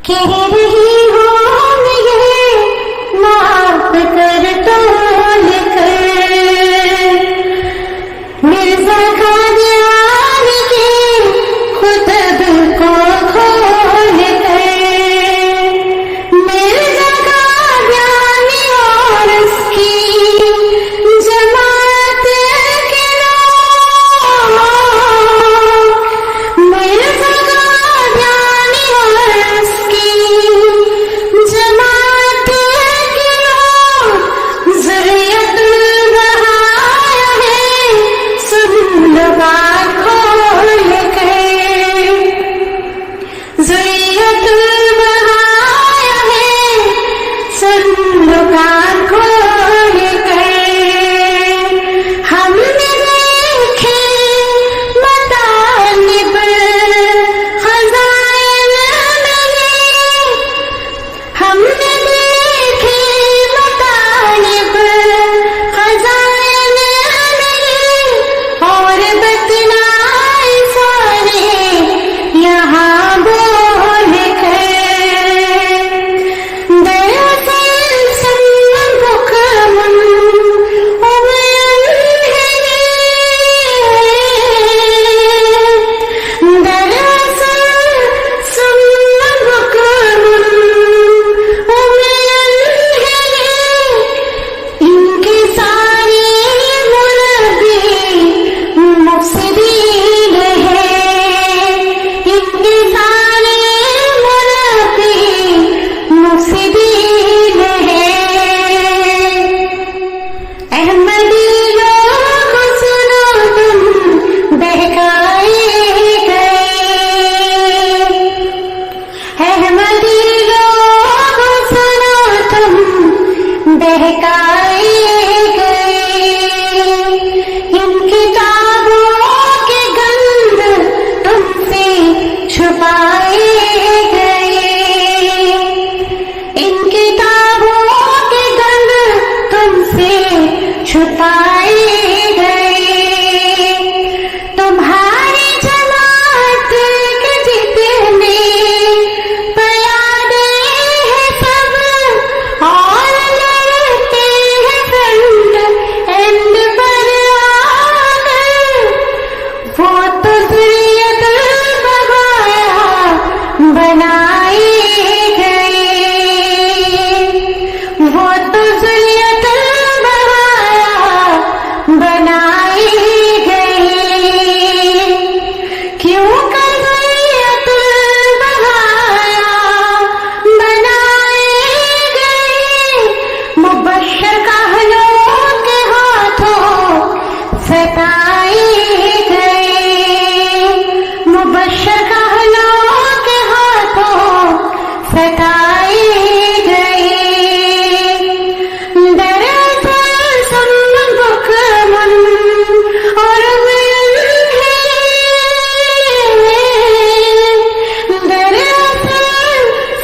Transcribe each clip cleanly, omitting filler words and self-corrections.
کہہ رہی ہوں میں یہ معاف کر تول کر، مرزا قادیان کے خطب کو کھول کر، مرزا قادیان اور اس کی جماعت کے لوگ، مرزا قادیان اور اس کی جماعت کے لوگ ذریعت بہایا ہے، سن لو بات کھول کر، ذریعت بہایا ہے، سن لو بات کھول کر، ہم نے دیکھے مطالب خزائن میں، ہم نے دیکھے مطالب خزائن میں، اور بتلائے سارے یہاں بول کر، دراصل سن بکمن عمین ہے یہ، دراصل سن بکمن عمین ہے یہ، ان کے سارے مربی مفسدین ہیں، ان کے سارے مربی مفسدین ہیں، احمدی لوگ سنو تم بہکائے گئے، احمدی لوگ سنو تم بہکائے گئے، ان کتابوں کے گند تم سے چھپائے گئے، ان کتابوں کے گند تم سے چھپائے گئے، تمہاری جماعت کے جتنے پیادے ہیں سب، اور لڑتے ہیں فرنٹ اینڈ پر آ کر، وہ تو ذریعت بغایا بنائے گئے، وہ تو ذریعت بغایا بنائے گئے، کیوں کر ذریعت بغایا بنائے گئے، مبشر کاہلوں کے ہاتھوں ستائے گئے، مبشر کاہلوں کے ہاتھوں ستائے گئے، دراصل سن بکمن عمین ہے، دراصل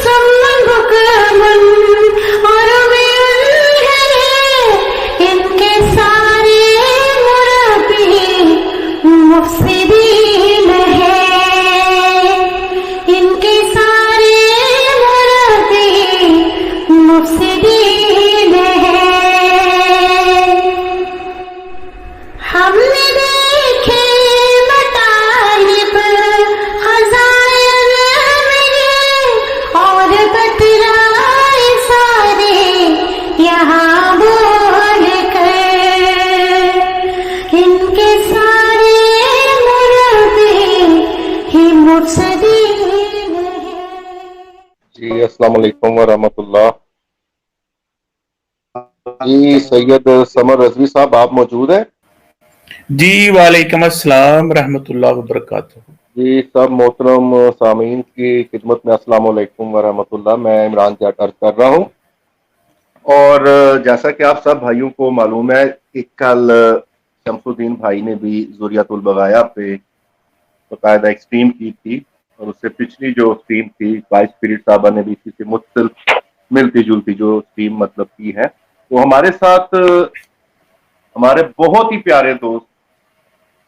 سن بکمن عمین ہے، ان کے سارے مربی مفسدین ہیں، ان کے سارے مربی مفسدین ہیں، ہم نے دیکھے مطالب خزائن میں، اور بتلائے سارے یہاں بول کر، ان کے سارے مربی ہی مفسدین ہیں۔ جی السلام علیکم ورحمۃ اللہ۔ جی سید سمر رضوی صاحب آپ موجود ہیں؟ جی وعلیکم السلام رحمۃ اللہ وبرکاتہ۔ جی سب محترم سامعین کی خدمت میں السلام علیکم ورحمۃ اللہ، میں عمران جاٹ عرض کر رہا ہوں، اور جیسا کہ آپ سب بھائیوں کو معلوم ہے کہ کل شمس الدین بھائی نے بھی ذریعت البغایا پہ باقاعدہ ایک اسٹریم کی تھی، اور اس سے پچھلی جو اسٹریم تھی وائس اسپرٹ صاحبہ نے بھی اسی سے ملتی جلتی جو اسٹریم مطلب کی ہے، تو ہمارے ساتھ ہمارے بہت ہی پیارے دوست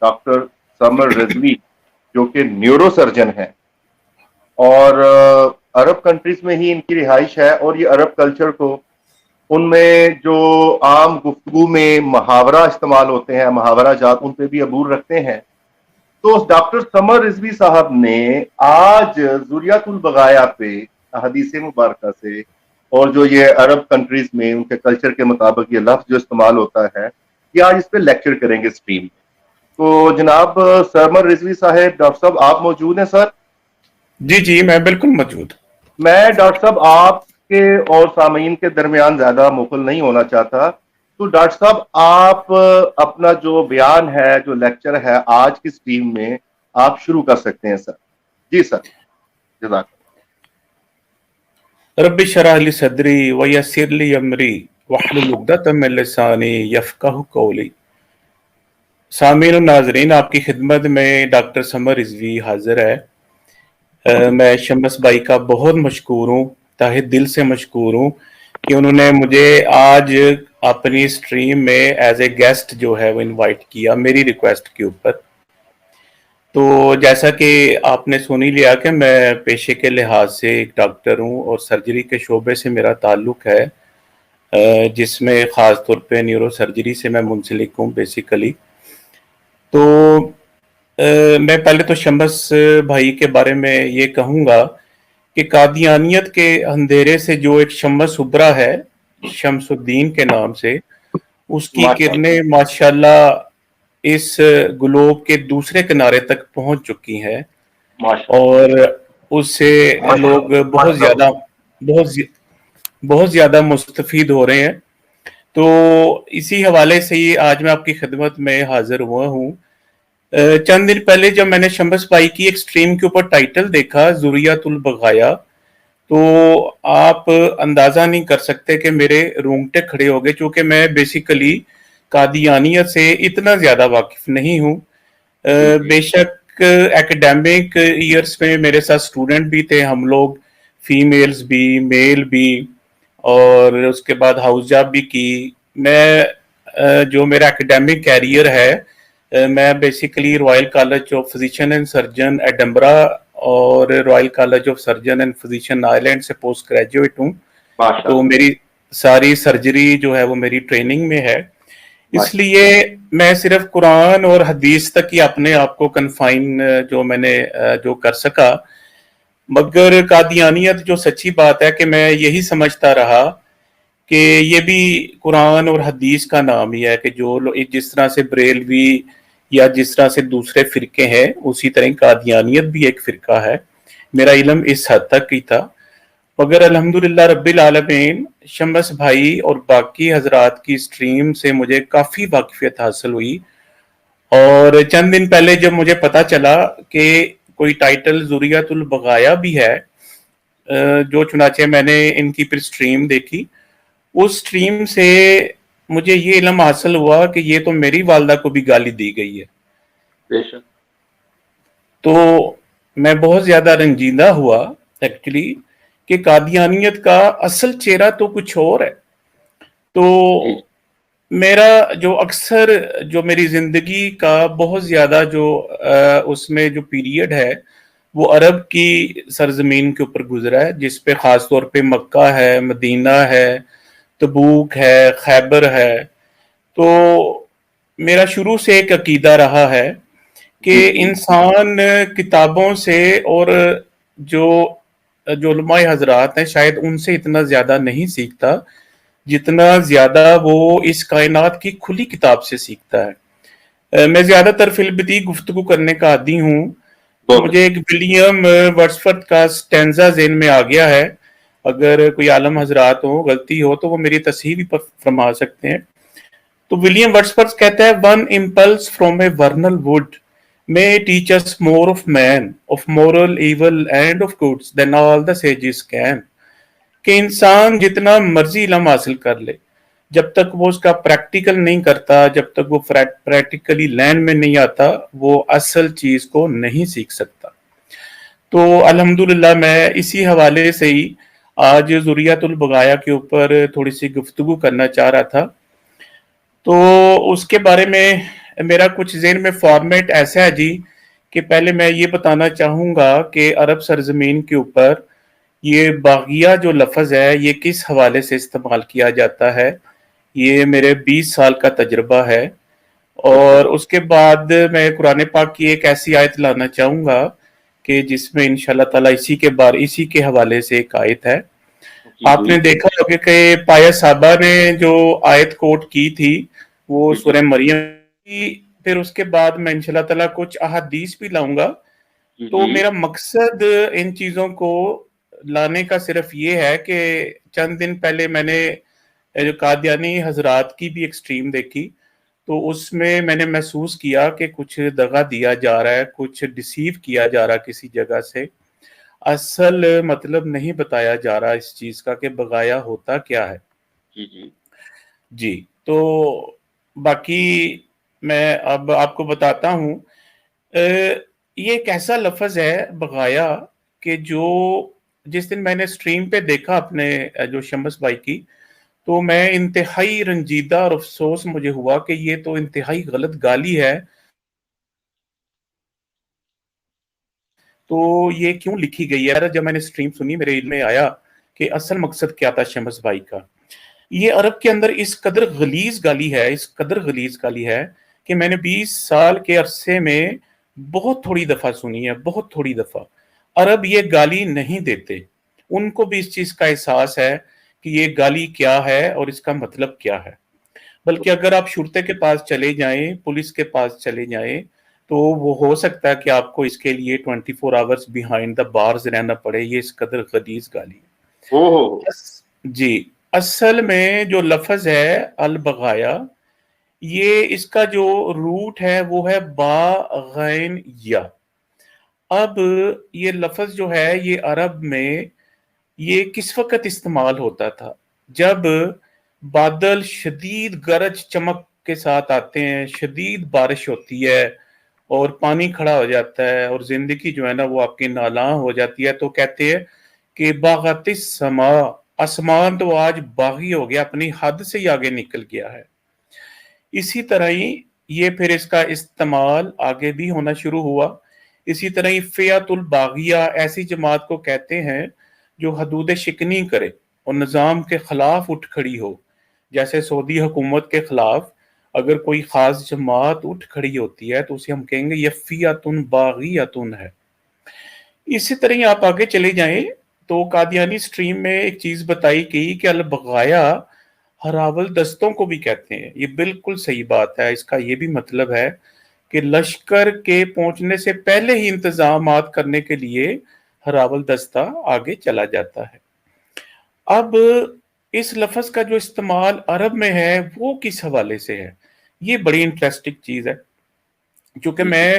ڈاکٹر سمر رضوی جو کہ نیورو سرجن ہیں، اور عرب کنٹریز میں ہی ان کی رہائش ہے، اور یہ عرب کلچر کو ان میں جو عام گفتگو میں محاورہ استعمال ہوتے ہیں، محاورہ جات، ان پہ بھی عبور رکھتے ہیں۔ تو ڈاکٹر سمر رضوی صاحب نے آج ذریات البغایا پہ حدیث مبارکہ سے، اور جو یہ عرب کنٹریز میں ان کے کلچر کے مطابق یہ لفظ جو استعمال ہوتا ہے، یہ آج اس پہ لیکچر کریں گے اسٹریم میں۔ تو جناب سمر رضوی صاحب، ڈاکٹر صاحب آپ موجود ہیں سر؟ جی جی میں بالکل موجود۔ میں ڈاکٹر صاحب آپ کے اور سامعین کے درمیان زیادہ مغل نہیں ہونا چاہتا، تو ڈاکٹر صاحب آپ اپنا جو بیان ہے، جو لیکچر ہے آج کی اسٹریم میں، آپ شروع کر سکتے ہیں سر۔ جی سر، جزاک رب اشرح لی صدری ویسر لی امری واحلل عقدۃ من لسانی یفقہوا قولی۔ سامعین و ناظرین، آپ کی خدمت میں ڈاکٹر سمر رضوی حاضر ہے۔ میں شمس بھائی کا بہت مشکور ہوں، تہہ دل سے مشکور ہوں کہ انہوں نے مجھے آج اپنی اسٹریم میں ایز اے گیسٹ جو ہے وہ انوائٹ کیا میری ریکویسٹ کے اوپر۔ تو جیسا کہ آپ نے سن ہی لیا کہ میں پیشے کے لحاظ سے ایک ڈاکٹر ہوں، اور سرجری کے شعبے سے میرا تعلق ہے، جس میں خاص طور پہ نیورو سرجری سے میں منسلک ہوں بیسیکلی۔ تو میں پہلے تو شمس بھائی کے بارے میں یہ کہوں گا کہ قادیانیت کے اندھیرے سے جو ایک شمس ابھرا ہے شمس الدین کے نام سے، اس کی کرنیں ماشاءاللہ اس گلوب کے دوسرے کنارے تک پہنچ چکی ہیں، اور اس سے لوگ بہت زیادہ مستفید ہو رہے ہیں۔ تو اسی حوالے سے ہی آج میں آپ کی خدمت میں حاضر ہوا ہوں۔ چند دن پہلے جب میں نے شمس بھائی کی ایک اسٹریم کے اوپر ٹائٹل دیکھا ذریات البغایا، تو آپ اندازہ نہیں کر سکتے کہ میرے رونگٹے کھڑے ہو گئے، چونکہ میں بیسیکلی قادیانیت سے اتنا زیادہ واقف نہیں ہوں۔ بے شک ایکڈیمک ایئرس میں میرے ساتھ اسٹوڈنٹ بھی تھے، ہم لوگ فیمیلز بھی میل بھی، اور اس کے بعد ہاؤس جاب بھی کی۔ میں جو میرا ایکڈیمک کیریئر ہے، میں basically Royal College of Physician and Surgeon Edinburgh اور Royal College of Surgeon and Physician Ireland سے پوسٹ گریجویٹ ہوں۔ تو میری ساری سرجری جو ہے وہ میری ٹریننگ میں ہے، اس لیے میں صرف قرآن اور حدیث تک ہی اپنے آپ کو کنفائن جو میں نے جو کر سکا۔ مگر قادیانیت جو سچی بات ہے کہ میں یہی سمجھتا رہا کہ یہ بھی قرآن اور حدیث کا نام ہی ہے، کہ جو جس طرح سے بریلوی یا جس طرح سے دوسرے فرقے ہیں، اسی طرح قادیانیت بھی ایک فرقہ ہے۔ میرا علم اس حد تک ہی تھا، مگر الحمدللہ رب العالمین شمس بھائی اور باقی حضرات کی اسٹریم سے مجھے کافی واقفیت حاصل ہوئی، اور چند دن پہلے جب مجھے پتا چلا کہ کوئی ٹائٹل ذریات البغایا بھی ہے، جو چنانچہ میں نے ان کی پھر اسٹریم دیکھی، اس اسٹریم سے مجھے یہ علم حاصل ہوا کہ یہ تو میری والدہ کو بھی گالی دی گئی ہے۔ بے شک۔ تو میں بہت زیادہ رنجیدہ ہوا ایکچولی کہ قادیانیت کا اصل چہرہ تو کچھ اور ہے۔ تو میرا جو اکثر جو میری زندگی کا بہت زیادہ جو اس میں جو پیریڈ ہے وہ عرب کی سرزمین کے اوپر گزرا ہے، جس پہ خاص طور پہ مکہ ہے، مدینہ ہے، تبوک ہے، خیبر ہے۔ تو میرا شروع سے ایک عقیدہ رہا ہے کہ انسان کتابوں سے اور جو علماء حضرات ہیں شاید ان سے اتنا زیادہ نہیں سیکھتا جتنا زیادہ وہ اس کائنات کی کھلی کتاب سے سیکھتا ہے۔ میں زیادہ تر فی البدیہہ گفتگو کرنے کا عادی ہوں، مجھے ایک ولیم ورڈسورتھ کا سٹینزا ذہن میں آ گیا ہے، اگر کوئی عالم حضرات ہو غلطی ہو تو وہ میری تصحیح بھی فرما سکتے ہیں۔ تو ولیم ورڈسورتھ کہتا ہے "One impulse from a vernal wood may teach us more of man, of moral evil and of goods than all the sages can"۔ کہ انسان جتنا مرضی علم حاصل کر لے، جب تک وہ اس کا پریکٹیکل نہیں کرتا، جب تک وہ پریکٹیکلی لینڈ میں نہیں آتا، وہ اصل چیز کو نہیں سیکھ سکتا۔ تو الحمدللہ میں اسی حوالے سے ہی آج ذریات البغایا کے اوپر تھوڑی سی گفتگو کرنا چاہ رہا تھا۔ تو اس کے بارے میں میرا کچھ ذہن میں فارمیٹ ایسا ہے جی کہ پہلے میں یہ بتانا چاہوں گا کہ عرب سرزمین کے اوپر یہ باغیہ جو لفظ ہے یہ کس حوالے سے استعمال کیا جاتا ہے؟ یہ میرے 20 سال کا تجربہ ہے، اور اس کے بعد میں قرآن پاک کی ایک ایسی آیت لانا چاہوں گا کہ جس میں انشاءاللہ تعالیٰ اسی کے حوالے سے ایک آیت ہے۔ جی آپ جی نے دیکھا ہوگا کہ پایا صاحبہ نے جو آیت کوٹ کی تھی وہ جی سورہ مریم کی، پھر اس کے بعد میں انشاءاللہ تعالیٰ کچھ احادیث بھی لاؤں گا۔ جی تو جی میرا مقصد ان چیزوں کو لانے کا صرف یہ ہے کہ چند دن پہلے میں نے جو قادیانی حضرات کی بھی ایک سٹریم دیکھی، تو اس میں نے محسوس کیا کہ کچھ دغا دیا جا رہا ہے، کچھ ڈسیو کیا جا رہا ہے کسی جگہ سے، اصل مطلب نہیں بتایا جا رہا اس چیز کا کہ بغایا ہوتا کیا ہے۔ جی جی جی، تو باقی میں اب آپ کو بتاتا ہوں، یہ ایک ایسا لفظ ہے بغایا کہ جو جس دن میں نے سٹریم پہ دیکھا اپنے جو شمس بھائی کی، تو میں انتہائی رنجیدہ اور افسوس مجھے ہوا کہ یہ تو انتہائی غلط گالی ہے، تو یہ کیوں لکھی گئی ہے؟ جب میں نے سٹریم سنی میرے علم میں آیا کہ اصل مقصد کیا تھا شمس بھائی کا۔ یہ عرب کے اندر اس قدر غلیظ گالی ہے کہ میں نے 20 سال کے عرصے میں بہت تھوڑی دفعہ سنی ہے، بہت تھوڑی دفعہ۔ عرب یہ گالی نہیں دیتے، ان کو بھی اس چیز کا احساس ہے کہ یہ گالی کیا ہے اور اس کا مطلب کیا ہے۔ بلکہ اگر آپ شرطے کے پاس چلے جائیں، پولیس کے پاس چلے جائیں، تو وہ ہو سکتا ہے کہ آپ کو اس کے لیے 24 آورز بیہائنڈ دا بارز رہنا پڑے، یہ اس قدر غلیظ گالی ہو ہے۔ جی، اصل میں جو لفظ ہے البغایا، یہ اس کا جو روٹ ہے وہ ہے با غین یا۔ اب یہ لفظ جو ہے یہ عرب میں یہ کس وقت استعمال ہوتا تھا؟ جب بادل شدید گرج چمک کے ساتھ آتے ہیں، شدید بارش ہوتی ہے اور پانی کھڑا ہو جاتا ہے اور زندگی جو ہے نا وہ آپ کی نالاں ہو جاتی ہے، تو کہتے ہیں کہ باغت السما، آسمان تو آج باغی ہو گیا، اپنی حد سے ہی آگے نکل گیا ہے۔ اسی طرح ہی یہ پھر اس کا استعمال آگے بھی ہونا شروع ہوا۔ اسی طرح ہی فیعت الباغیہ ایسی جماعت کو کہتے ہیں جو حدود شکنی کرے اور نظام کے خلاف اٹھ کھڑی ہو، جیسے سعودی حکومت کے خلاف اگر کوئی خاص جماعت اٹھ کھڑی ہوتی ہے تو اسے ہم کہیں گے یہ فیعتن باغیتن ہے۔ اسی طرح ہی آپ آگے چلے جائیں تو قادیانی سٹریم میں ایک چیز بتائی گئی کہ البغایا ہراول دستوں کو بھی کہتے ہیں۔ یہ بالکل صحیح بات ہے، اس کا یہ بھی مطلب ہے کہ لشکر کے پہنچنے سے پہلے ہی انتظامات کرنے کے لیے ہراول دستہ آگے چلا جاتا ہے۔ اب اس لفظ کا جو استعمال عرب میں ہے وہ کس حوالے سے ہے؟ یہ بڑی انٹرسٹنگ چیز ہے، چونکہ جی میں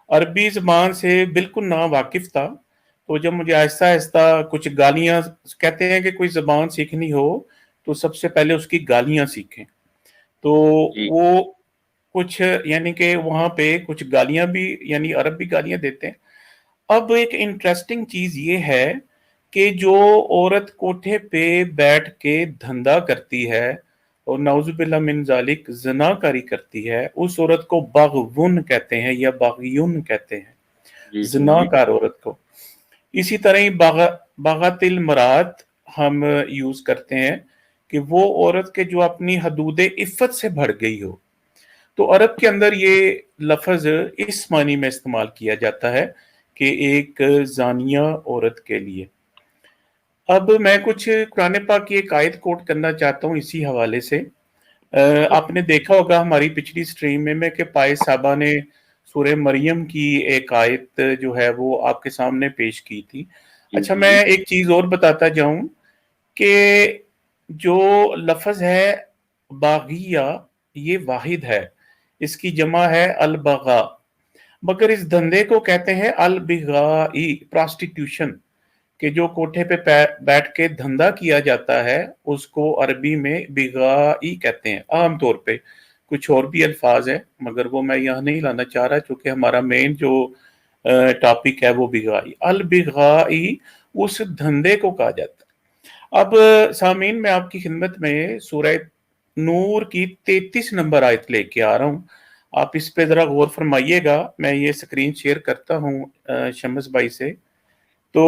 عربی زبان سے بالکل نا واقف تھا، تو جب مجھے آہستہ آہستہ کچھ گالیاں، کہتے ہیں کہ کوئی زبان سیکھنی ہو تو سب سے پہلے اس کی گالیاں سیکھیں، تو جی وہ کچھ یعنی کہ وہاں پہ کچھ گالیاں بھی یعنی عرب بھی گالیاں دیتے ہیں۔ اب ایک انٹرسٹنگ چیز یہ ہے کہ جو عورت کوٹھے پہ بیٹھ کے دھندا کرتی ہے اور نعوذ باللہ من ذالک زنا کاری کرتی ہے، اس عورت کو باغون کہتے ہیں یا باغیون کہتے ہیں، جی زنا جی کار عورت کو۔ اسی طرح ہی باغات المرات ہم یوز کرتے ہیں کہ وہ عورت کے جو اپنی حدود عفت سے بڑھ گئی ہو، تو عرب کے اندر یہ لفظ اس معنی میں استعمال کیا جاتا ہے کہ ایک زانیہ عورت کے لیے۔ اب میں کچھ قرآن پاک کی ایک آیت کوٹ کرنا چاہتا ہوں اسی حوالے سے۔ آپ نے دیکھا ہوگا ہماری پچھلی سٹریم میں کہ پائے صاحبہ نے سورہ مریم کی ایک آیت جو ہے وہ آپ کے سامنے پیش کی تھی۔ جی اچھا، جی میں ایک چیز اور بتاتا جاؤں کہ جو لفظ ہے باغیہ یہ واحد ہے، اس کی جمع ہے البغا، مگر اس دھندے کو کہتے ہیں البغائی، پراسٹیٹیوشن، کہ جو کوٹھے پہ بیٹھ کے دھندا کیا جاتا ہے اس کو عربی میں بغائی کہتے ہیں۔ عام طور پہ کچھ اور بھی الفاظ ہیں مگر وہ میں یہاں نہیں لانا چاہ رہا، چونکہ ہمارا مین جو ٹاپک ہے وہ بغائی، البغائی اس دھندے کو کہا جاتا ہے۔ اب سامعین میں آپ کی خدمت میں سورہ نور کی 33 نمبر آیت لے کے آ رہا ہوں، آپ اس پہ ذرا غور فرمائیے گا۔ میں یہ سکرین شیئر کرتا ہوں شمس بھائی سے۔ تو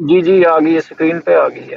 جی جی آ گئی ہے، اسکرین پہ آ گئی ہے۔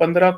15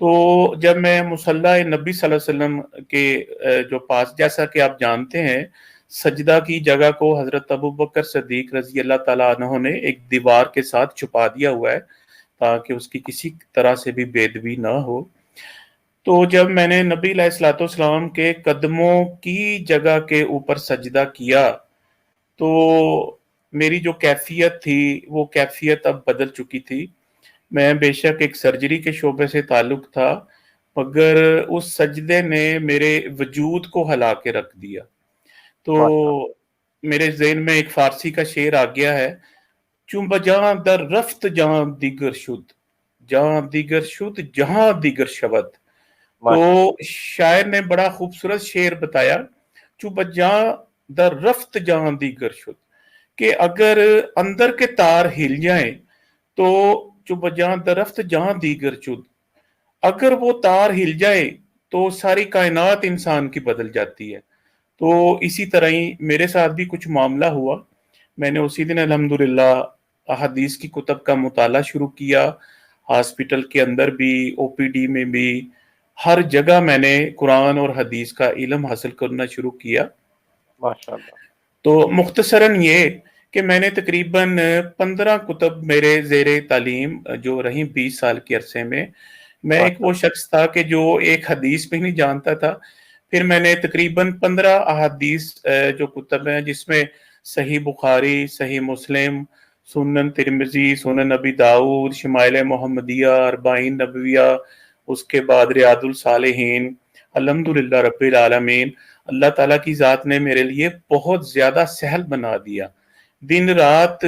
تو جب میں مصلی نبی صلی اللہ علیہ وسلم کے جو پاس، جیسا کہ آپ جانتے ہیں سجدہ کی جگہ کو حضرت ابوبکر صدیق رضی اللہ تعالیٰ عنہ نے ایک دیوار کے ساتھ چھپا دیا ہوا ہے تاکہ اس کی کسی طرح سے بھی بے ادبی نہ ہو. تو جب میں نے نبی علیہ الصلوۃ والسلام کے قدموں کی جگہ کے اوپر سجدہ کیا تو میری جو کیفیت تھی وہ کیفیت اب بدل چکی تھی. میں بے شک ایک سرجری کے شعبے سے تعلق تھا، مگر اس سجدے نے میرے وجود کو ہلا کے رکھ دیا. تو ماشاءاللہ میرے ذہن میں ایک فارسی کا شعر آ گیا ہے، چون بجاں در رفت جہاں دیگر شد، جہاں دیگر شد جہاں دیگر شود. تو ماشاءاللہ شاعر نے بڑا خوبصورت شعر بتایا، چون بجاں در رفت جہاں دیگر شد، کہ اگر اندر کے تار ہل جائیں تو جو بجاں درفت جہاں دیگر شد، اگر وہ تار ہل جائے تو ساری کائنات انسان کی بدل جاتی ہے. تو اسی طرح ہی میرے ساتھ بھی کچھ معاملہ ہوا. میں نے اسی دن الحمدللہ احادیث کی کتب کا مطالعہ شروع کیا، ہاسپٹل کے اندر بھی، او پی ڈی میں بھی، ہر جگہ میں نے قرآن اور حدیث کا علم حاصل کرنا شروع کیا. ماشاءاللہ تو مختصراً یہ کہ میں نے تقریباً 15 کتب میرے زیر تعلیم جو رہی 20 سال کے عرصے میں. میں ایک وہ ماشاءاللہ شخص تھا کہ جو ایک حدیث بھی نہیں جانتا تھا. پھر میں نے تقریباً 15 احادیث جو کتب ہیں، جس میں صحیح بخاری، صحیح مسلم، سنن ترمذی، سنن نبی داؤد، شمائل محمدیہ، اربعین نبویہ، اس کے بعد ریاض الصالحین، الحمدللہ رب العالمین. اللہ تعالیٰ کی ذات نے میرے لیے بہت زیادہ سہل بنا دیا. دن رات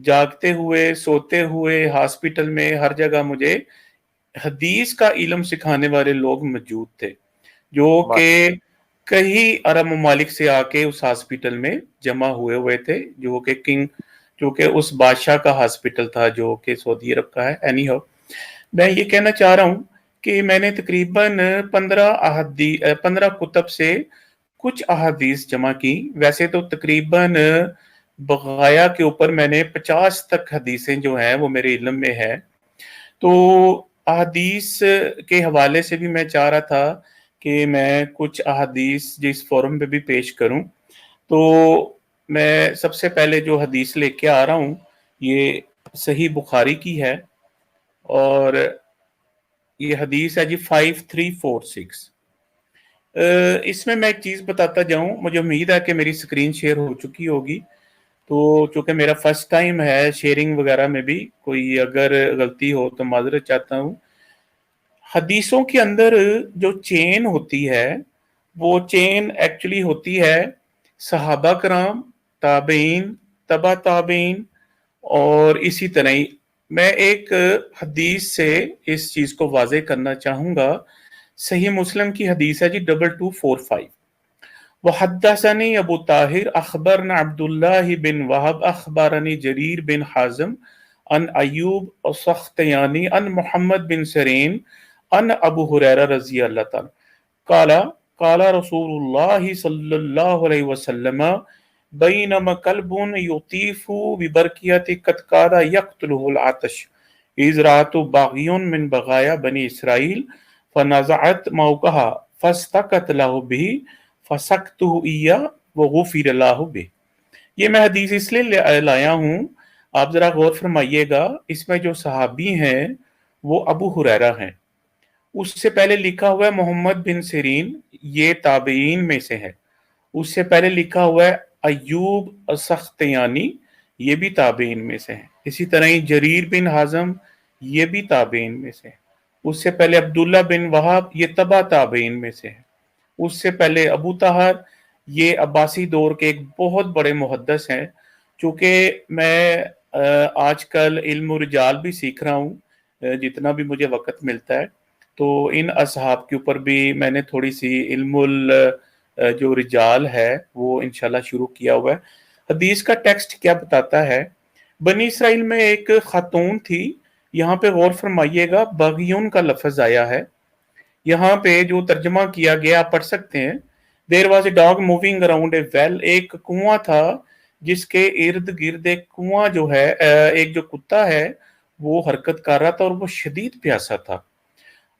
جاگتے ہوئے، سوتے ہوئے، ہاسپٹل میں، ہر جگہ مجھے حدیث کا علم سکھانے والے لوگ موجود تھے، جو کہ کئی عرب ممالک سے آ کے اس ہاسپٹل میں جمع ہوئے تھے، جو کہ اس بادشاہ کا ہاسپٹل تھا جو کہ سعودی عرب کا ہے. اینی ہو، میں یہ کہنا چاہ رہا ہوں کہ میں نے تقریباً 15 کتب سے کچھ احادیث جمع کی. ویسے تو تقریباً بغایا کے اوپر میں نے 50 تک حدیثیں جو ہیں وہ میرے علم میں ہے. تو احادیث کے حوالے سے بھی میں چاہ رہا تھا کہ میں کچھ احادیث جس فورم پہ بھی پیش کروں. تو میں سب سے پہلے جو حدیث لے کے آ رہا ہوں یہ صحیح بخاری کی ہے، اور یہ حدیث ہے جی 5346. اس میں ایک چیز بتاتا جاؤں، مجھے امید ہے کہ میری سکرین شیئر ہو چکی ہوگی. تو چونکہ میرا فرسٹ ٹائم ہے شیئرنگ وغیرہ میں بھی، کوئی اگر غلطی ہو تو معذرت چاہتا ہوں. حدیثوں کے اندر جو چین ہوتی ہے وہ چین ایکچولی ہوتی ہے صحابہ کرام، تابعین، تبع تابعین، اور اسی طرح ہی میں ایک حدیث سے اس چیز کو واضح کرنا چاہوں گا. صحیح مسلم کی حدیث ہے جی 2245. وحدثني ابو طاہر اخبرنا عبد الله بن وهب اخبرني جرير بن حازم عن ایوب السختیانی عن محمد بن سیرین عن ابو هريرة رضی اللہ تعالی قال قال رسول اللہ صلی اللہ علیہ وسلم بینما کلب یطیف ببرکیۃ قد کاد یقتله العطش اذ رأت باغی من بغایا بنی اسرائیل فنزعت موقعها فاستقت له به فسقته ایہ وغفر له به. یہ میں حدیث اس لیے لایا ہوں، آپ ذرا غور فرمائیے گا. اس میں جو صحابی ہیں وہ ابو ہریرہ ہیں. اس سے پہلے لکھا ہوا ہے محمد بن سیرین، یہ تابعین میں سے ہے. اس سے پہلے لکھا ہوا ہے ایوب السختیانی، یہ بھی تابعین میں سے ہے. اسی طرح ہی جریر بن حازم، یہ بھی تابعین میں سے ہے. اس سے پہلے عبداللہ بن وہاب، یہ تبع تابعین میں سے ہے. اس سے پہلے ابو طاہر، یہ عباسی دور کے ایک بہت بڑے محدث ہیں. چونکہ میں آج کل علم رجال بھی سیکھ رہا ہوں جتنا بھی مجھے وقت ملتا ہے، تو ان اصحاب کے اوپر بھی میں نے تھوڑی سی علم جو رجال ہے وہ انشاءاللہ شروع کیا ہوا ہے. حدیث کا ٹیکسٹ کیا بتاتا ہے؟ بنی اسرائیل میں ایک خاتون تھی. یہاں پہ غور فرمائیے گا، باغیون کا لفظ آیا ہے. یہاں پہ جو ترجمہ کیا گیا آپ پڑھ سکتے ہیں. There was a dog moving around a well, ایک کنواں تھا جس کے ارد گرد ایک کنواں جو ہے، ایک جو کتا ہے وہ حرکت کر رہا تھا اور وہ شدید پیاسا تھا.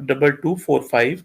2245,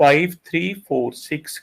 5346।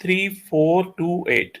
3428,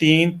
3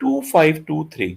2523।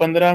15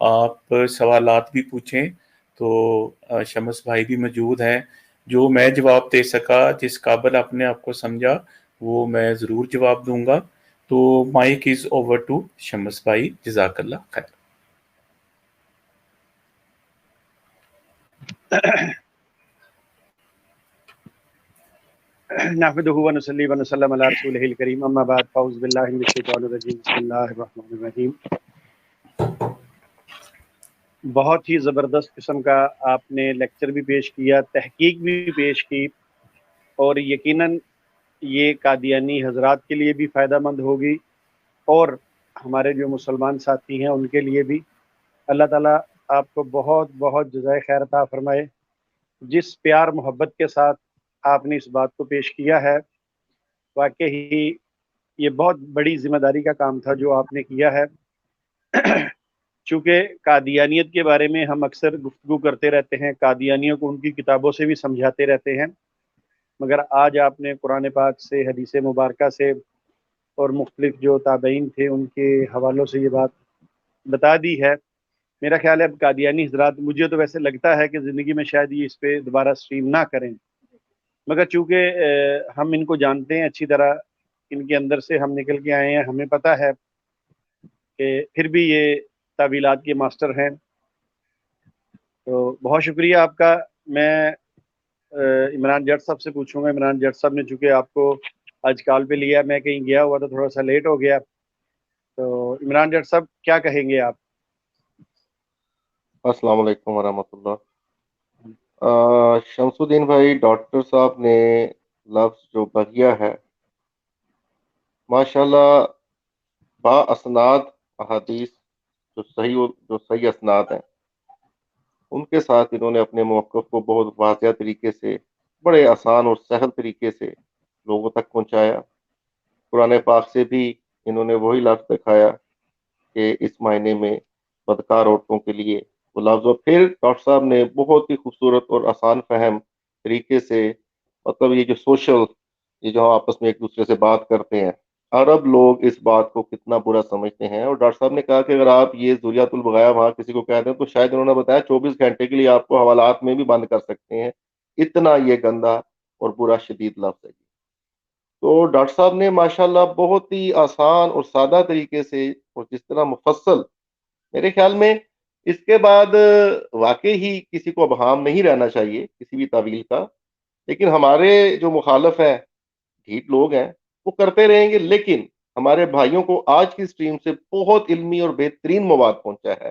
آپ سوالات بھی پوچھیں. تو شمس بھائی بھی موجود ہیں. جو میں جواب دے سکا، جس قابل آپ نے آپ کو سمجھا، وہ میں ضرور جواب دوں گا. تو مائک از اوور ٹو شمس بھائی. جزاک اللہ خیر. نحمده ونصلي ونسلم على رسوله الكريم اما بعد فاعوذ بالله من الشیطان الرجیم بسم اللہ الرحمن الرحیم. بہت ہی زبردست قسم کا آپ نے لیکچر بھی پیش کیا، تحقیق بھی پیش کی، اور یقیناً یہ قادیانی حضرات کے لیے بھی فائدہ مند ہوگی اور ہمارے جو مسلمان ساتھی ہیں ان کے لیے بھی. اللہ تعالیٰ آپ کو بہت بہت جزائے خیر عطا فرمائے. جس پیار محبت کے ساتھ آپ نے اس بات کو پیش کیا ہے، واقعی یہ بہت بڑی ذمہ داری کا کام تھا جو آپ نے کیا ہے. چونکہ قادیانیت کے بارے میں ہم اکثر گفتگو کرتے رہتے ہیں، قادیانیوں کو ان کی کتابوں سے بھی سمجھاتے رہتے ہیں، مگر آج آپ نے قرآن پاک سے، حدیث مبارکہ سے اور مختلف جو تابعین تھے ان کے حوالوں سے یہ بات بتا دی ہے. میرا خیال ہے اب قادیانی حضرات، مجھے تو ویسے لگتا ہے کہ زندگی میں شاید یہ اس پہ دوبارہ سٹریم نہ کریں، مگر چونکہ ہم ان کو جانتے ہیں اچھی طرح، ان کے اندر سے ہم نکل کے آئے ہیں، ہمیں پتہ ہے کہ پھر بھی یہ تعویلات کے ماسٹر ہیں. تو بہت شکریہ آپ کا. میں عمران جٹ صاحب سے پوچھوں گا. عمران جٹ صاحب نے چونکہ آپ کو آج کال پہ لیا، میں کہیں گیا ہوا تو تھوڑا سا لیٹ ہو گیا. تو عمران جٹ صاحب کیا کہیں گے آپ؟ السلام علیکم ورحمۃ اللہ. شمس الدین بھائی، ڈاکٹر صاحب نے لفظ جو بغیہ ہے، ماشاءاللہ با اسناد احادیث جو صحیح اسناد ہیں، ان کے ساتھ انہوں نے اپنے موقف کو بہت واضح طریقے سے، بڑے آسان اور سہل طریقے سے لوگوں تک پہنچایا. قرآن پاک سے بھی انہوں نے وہی لفظ دکھایا کہ اس معنی میں بدکار عورتوں کے لیے وہ لفظ. اور پھر ڈاکٹر صاحب نے بہت ہی خوبصورت اور آسان فہم طریقے سے، مطلب یہ جو سوشل، یہ جو ہم آپس میں ایک دوسرے سے بات کرتے ہیں، عرب لوگ اس بات کو کتنا برا سمجھتے ہیں. اور ڈاکٹر صاحب نے کہا کہ اگر آپ یہ ذریعۃ البغایا وہاں کسی کو کہہ دیں تو شاید انہوں نے بتایا 24 گھنٹے کے لیے آپ کو حوالات میں بھی بند کر سکتے ہیں، اتنا یہ گندا اور برا شدید لفظ ہے. تو ڈاکٹر صاحب نے ماشاءاللہ بہت ہی آسان اور سادہ طریقے سے، اور جس طرح مفصل، میرے خیال میں اس کے بعد واقعی ہی کسی کو ابہام نہیں رہنا چاہیے کسی بھی تعویل کا. لیکن ہمارے جو مخالف ہیں، ڈھیٹ لوگ ہیں، وہ کرتے رہیں گے. لیکن ہمارے بھائیوں کو آج کی سٹریم سے بہت علمی اور بہترین مواد پہنچا ہے.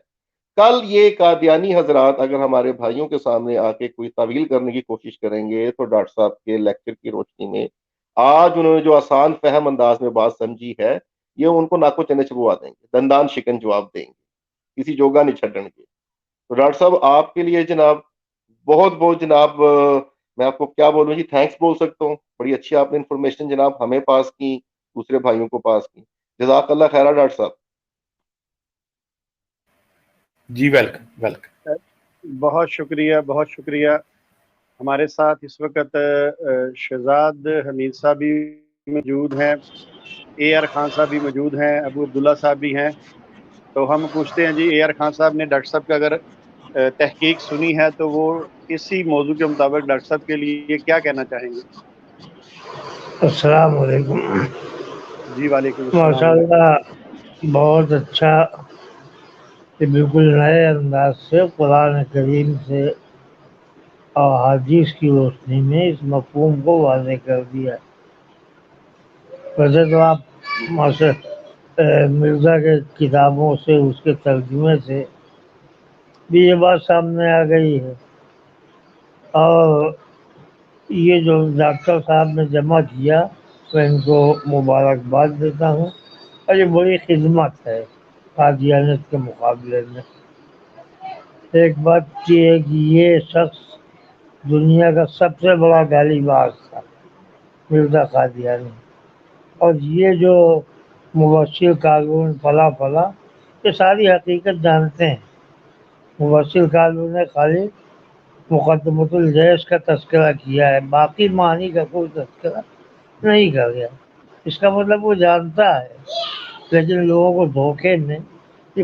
کل یہ قادیانی حضرات اگر ہمارے بھائیوں کے سامنے آ کے کوئی تعویل کرنے کی کوشش کریں گے تو ڈاکٹر صاحب کے لیکچر کی روشنی میں آج انہوں نے جو آسان فہم انداز میں بات سمجھی ہے، یہ ان کو ناکو چنے چبوا دیں گے، دندان شکن جواب دیں گے، کسی جوگا نہیں چھڈن گے. تو ڈاکٹر صاحب آپ کے لیے جناب بہت بہت جناب، میں آپ کو کیا بولوں جی، تھینکس بول سکتا ہوں. بڑی اچھی آپ نے انفارمیشن جناب ہمیں پاس کی، دوسرے بھائیوں کو پاس کی. جزاک اللہ خیر ڈاکٹر صاحب. جی ویلکم ویلکم. بہت شکریہ، بہت شکریہ. ہمارے ساتھ اس وقت شہزاد حمید صاحب بھی موجود ہیں، اے آر خان صاحب بھی موجود ہیں، ابو عبداللہ صاحب بھی ہیں. تو ہم پوچھتے ہیں جی، اے آر خان صاحب نے ڈاکٹر صاحب کا اگر تحقیق سنی ہے تو وہ اسی موضوع کے مطابق ڈاکٹر صاحب کے لیے کیا کہنا چاہیں گے؟ السلام علیکم. جی وعلیکم ماشاء السلام. اللہ، بہت اچھا کہ بالکل نئے انداز سے قرآن کریم سے اور حدیث کی روشنی میں اس مفہوم کو واضح کر دیا. ویسے تو آپ مرزا کے کتابوں سے، اس کے ترجمے سے بھی یہ بات سامنے آ گئی ہے، اور یہ جو ڈاکٹر صاحب نے جمع کیا میں ان کو مبارکباد دیتا ہوں. اور یہ بڑی خدمت ہے قادیانیت کے مقابلے میں. ایک بات یہ ہے کہ یہ شخص دنیا کا سب سے بڑا گالی باز تھا، مرزا قادیانی. اور یہ جو مبشر کالون فلاں فلاں، یہ ساری حقیقت جانتے ہیں. مبشر کالون نے خالی مقدمۃ الجیش کا تذکرہ کیا ہے، باقی معنی کا کوئی تذکرہ نہیں کر گیا. اس کا مطلب وہ جانتا ہے، لیکن لوگوں کو دھوکے میں یہ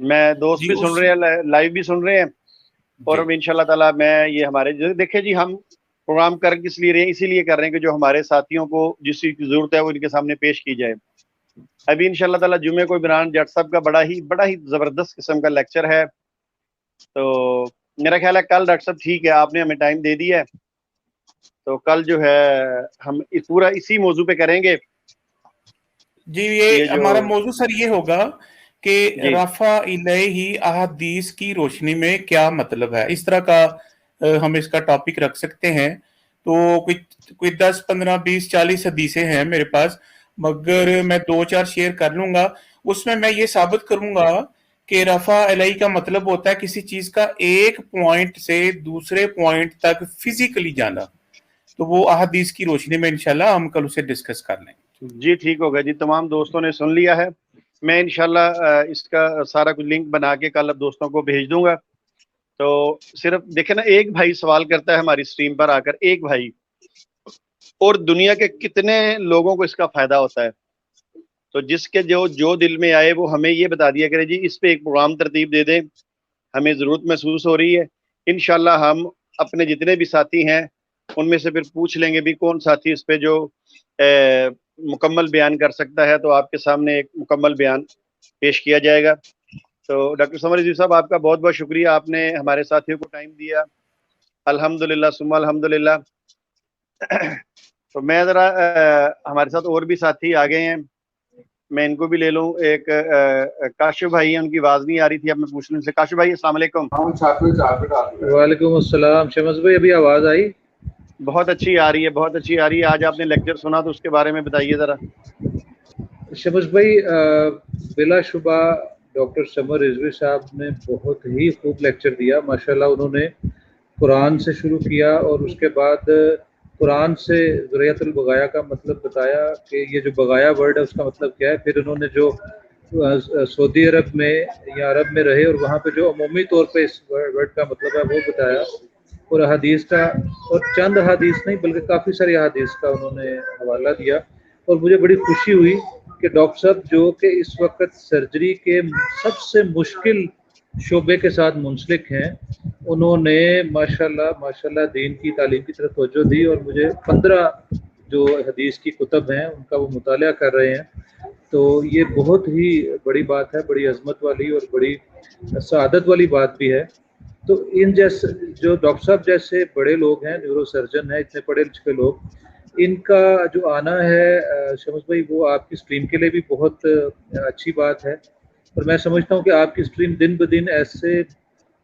میں دوست جی بھی سن اس رہے ہیں, لائیو بھی سن رہے ہیں, اور جی اب انشاءاللہ تعالیٰ میں یہ ہمارے دیکھیں جی, ہم پروگرام کر کس لیے رہے ہیں, اسی لیے کر رہے ہیں کہ جو ہمارے ساتھیوں کو جس چیز کی ضرورت ہے وہ ان کے سامنے پیش کی جائے. ابھی انشاءاللہ تعالیٰ جمعے کو عمران جٹ صاحب کا بڑا ہی زبردست قسم کا لیکچر ہے, تو میرا خیال ہے کل ڈاکٹر صاحب ٹھیک ہے, آپ نے ہمیں ٹائم دے دیا ہے, تو کل جو ہے ہم پورا اسی موضوع پہ کریں گے. جی یہ یہ جو ہمارا موضوع سر یہ ہوگا کہ جی رفع الیہ احادیث کی روشنی میں کیا مطلب ہے, اس طرح کا ہم اس کا ٹاپک رکھ سکتے ہیں. تو کوئی 10 15 20 40 حدیثیں ہیں میرے پاس, مگر میں 2 4 شیئر کر لوں گا. اس میں یہ ثابت کروں گا کہ رفع الیہ کا مطلب ہوتا ہے کسی چیز کا ایک پوائنٹ سے دوسرے پوائنٹ تک فزیکلی جانا. تو وہ احادیث کی روشنی میں انشاءاللہ ہم کل اسے ڈسکس کر لیں. جی ٹھیک ہوگا جی, تمام دوستوں نے سن لیا ہے. میں انشاءاللہ اس کا سارا کچھ لنک بنا کے کل اب دوستوں کو بھیج دوں گا. تو صرف دیکھیں نا, ایک بھائی سوال کرتا ہے ہماری سٹریم پر آ کر, ایک بھائی, اور دنیا کے کتنے لوگوں کو اس کا فائدہ ہوتا ہے. تو جس کے جو دل میں آئے وہ ہمیں یہ بتا دیا کرے جی اس پہ ایک پروگرام ترتیب دے دیں, ہمیں ضرورت محسوس ہو رہی ہے. انشاءاللہ ہم اپنے جتنے بھی ساتھی ہیں ان میں سے پھر پوچھ لیں گے بھی کون ساتھی اس پہ جو مکمل بیان کر سکتا ہے, تو آپ کے سامنے ایک مکمل بیان پیش کیا جائے گا. تو ڈاکٹر سمر رضوی صاحب آپ کا بہت بہت شکریہ, آپ نے ہمارے ساتھیوں کو ٹائم دیا. الحمدللہ ثم الحمدللہ. تو میں ذرا ہمارے ساتھ اور بھی ساتھی آ گئے ہیں, میں ان کو بھی لے لوں. ایک کاشف بھائی ہیں, ان کی آواز نہیں آ رہی تھی, اب میں پوچھ لوں سے. کاشف بھائی السلام علیکم. وعلیکم السلام. شمس بھائی ابھی آواز آئی؟ بہت اچھی آ رہی ہے, بہت اچھی آ رہی ہے. آج آپ نے لیکچر سنا تو اس کے بارے میں بتائیے ذرا. شمس بھائی بلا شبہ ڈاکٹر سمر رضوی صاحب نے بہت ہی خوب لیکچر دیا. ماشاءاللہ انہوں نے قرآن سے شروع کیا اور اس کے بعد قرآن سے ذریعۃ البغایا کا مطلب بتایا کہ یہ جو بغایا ورڈ ہے اس کا مطلب کیا ہے. پھر انہوں نے جو سعودی عرب میں یا عرب میں رہے اور وہاں پہ جو عمومی طور پہ اس ورڈ کا مطلب ہے وہ بتایا, اور حدیث کا, اور چند حدیث نہیں بلکہ کافی ساری حدیث کا انہوں نے حوالہ دیا. اور مجھے بڑی خوشی ہوئی کہ ڈاکٹر صاحب جو کہ اس وقت سرجری کے سب سے مشکل شعبے کے ساتھ منسلک ہیں, انہوں نے ماشاءاللہ دین کی تعلیم کی طرف توجہ دی, اور مجھے 15 جو حدیث کی کتب ہیں ان کا وہ مطالعہ کر رہے ہیں. تو یہ بہت ہی بڑی بات ہے, بڑی عظمت والی اور بڑی سعادت والی بات بھی ہے. تو ان جیسے جو ڈاکٹر صاحب جیسے بڑے لوگ ہیں, نیورو سرجن ہیں, اتنے پڑھے لکھے لوگ, ان کا جو آنا ہے شمس بھائی وہ آپ کی اسٹریم کے لیے بھی بہت اچھی بات ہے. اور میں سمجھتا ہوں کہ آپ کی اسٹریم دن بدن ایسے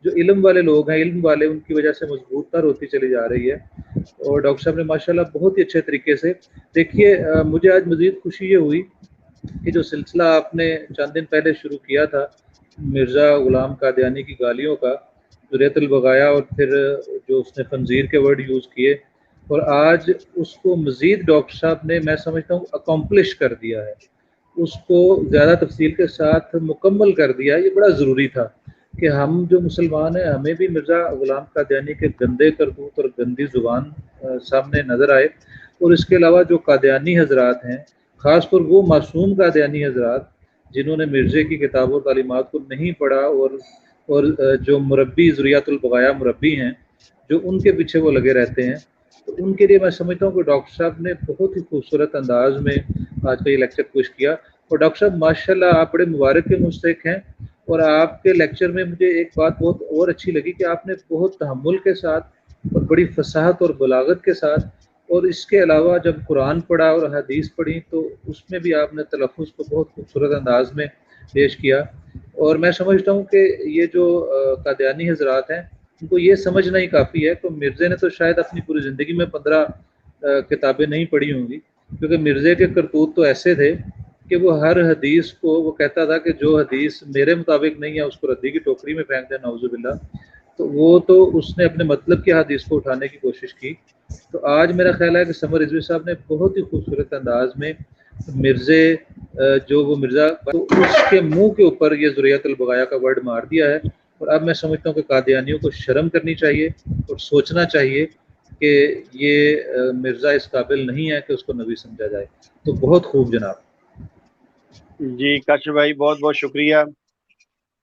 جو علم والے لوگ ہیں, علم والے, ان کی وجہ سے مضبوط تر ہوتی چلی جا رہی ہے. اور ڈاکٹر صاحب نے ماشاءاللہ بہت ہی اچھے طریقے سے دیکھیے. مجھے آج مزید خوشی یہ ہوئی کہ جو سلسلہ آپ نے چند دن پہلے شروع کیا تھا مرزا غلام قادیانی کی گالیوں کا, ذریعۃ البغایا, اور پھر جو اس نے خنزیر کے ورڈ یوز کیے, اور آج اس کو مزید ڈاکٹر صاحب نے میں سمجھتا ہوں اکمپلش کر دیا ہے, اس کو زیادہ تفصیل کے ساتھ مکمل کر دیا. یہ بڑا ضروری تھا کہ ہم جو مسلمان ہیں ہمیں بھی مرزا غلام قادیانی کے گندے کرتوت اور گندی زبان سامنے نظر آئے. اور اس کے علاوہ جو قادیانی حضرات ہیں, خاص طور وہ معصوم قادیانی حضرات جنہوں نے مرزے کی کتابوں اور تعلیمات کو نہیں پڑھا, اور جو مربی ذریعۃ البغایا مربی ہیں جو ان کے پیچھے وہ لگے رہتے ہیں, تو ان کے لیے میں سمجھتا ہوں کہ ڈاکٹر صاحب نے بہت ہی خوبصورت انداز میں آج کا یہ لیکچر پیش کیا. اور ڈاکٹر صاحب ماشاءاللہ آپ بڑے مبارک کے مستحق ہیں. اور آپ کے لیکچر میں مجھے ایک بات بہت اور اچھی لگی کہ آپ نے بہت تحمل کے ساتھ اور بڑی فصاحت اور بلاغت کے ساتھ, اور اس کے علاوہ جب قرآن پڑھا اور حدیث پڑھی تو اس میں بھی آپ نے تلفظ کو بہت خوبصورت انداز میں پیش کیا. اور میں سمجھتا ہوں کہ یہ جو قادیانی حضرات ہیں ان کو یہ سمجھنا ہی کافی ہے کہ مرزے نے تو شاید اپنی پوری زندگی میں 15 کتابیں نہیں پڑھی ہوں گی, کیونکہ مرزے کے کرتوت تو ایسے تھے کہ وہ ہر حدیث کو وہ کہتا تھا کہ جو حدیث میرے مطابق نہیں ہے اس کو ردی کی ٹوکری میں پھینک دیں, نعوذ باللہ. تو وہ تو اس نے اپنے مطلب کی حدیث کو اٹھانے کی کوشش کی. تو آج میرا خیال ہے کہ سمر رضوی صاحب نے بہت ہی خوبصورت انداز میں مرزے جو وہ مرزا تو اس کے منہ کے اوپر یہ ذریعۃ البغایا کا ورڈ مار دیا ہے. اور اب میں سمجھتا ہوں کہ قادیانیوں کو شرم کرنی چاہیے اور سوچنا چاہیے کہ یہ مرزا اس قابل نہیں ہے کہ اس کو نبی سمجھا جائے. تو بہت خوب جناب. جی کاشف بھائی بہت بہت شکریہ.